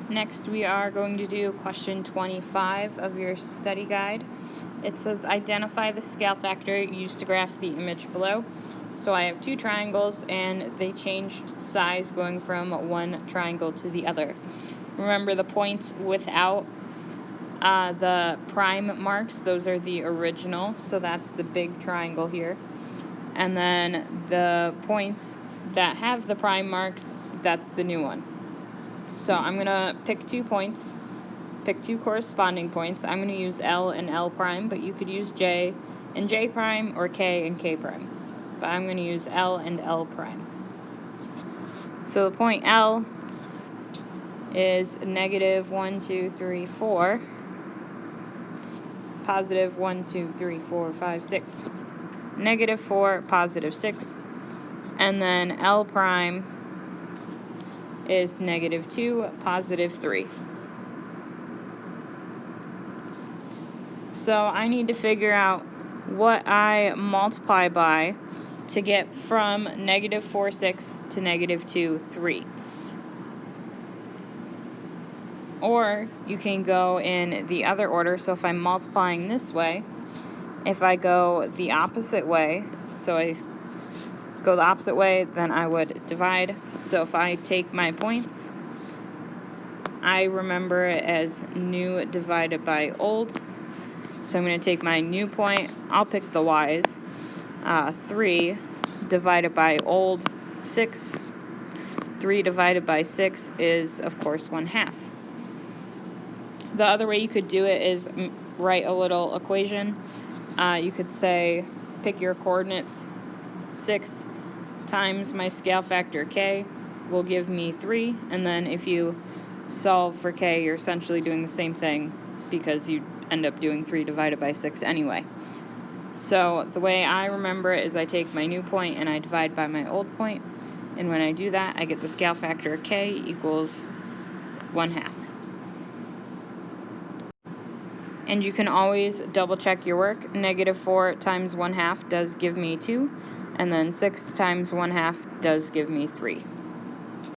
Next, we are going to do question 25 of your study guide. It says, identify the scale factor used to graph the image below. So I have two triangles, and they change size going from one triangle to the other. Remember, the points without the prime marks, those are the original, so that's the big triangle here. And then the points that have the prime marks, that's the new one. So I'm going to pick 2 points, pick 2 corresponding points. I'm going to use L and L prime, but you could use J and J prime or K and K prime. But I'm going to use L and L prime. So the point L is negative 1, 2, 3, 4, positive 1, 2, 3, 4, 5, 6, negative 4, positive 6, and then L prime is negative 2, positive 3. So I need to figure out what I multiply by to get from negative 4, 6 to negative 2, 3. Or you can go in the other order. So if I'm multiplying this way, if I go the opposite way, so I go the opposite way, then I would divide. So if I take my points, I remember it as new divided by old. So I'm going to take my new point, I'll pick the y's, 3 divided by old, 6. 3 divided by 6 is, of course, 1/2. The other way you could do it is write a little equation. You could say, pick your coordinates. 6 times my scale factor k will give me 3, and then if you solve for k, you're essentially doing the same thing because you end up doing 3 divided by 6 anyway. So the way I remember it is I take my new point and I divide by my old point, and when I do that, I get the scale factor k equals 1/2. And you can always double check your work. Negative 4 times 1/2 does give me 2, and then 6 times 1/2 does give me 3.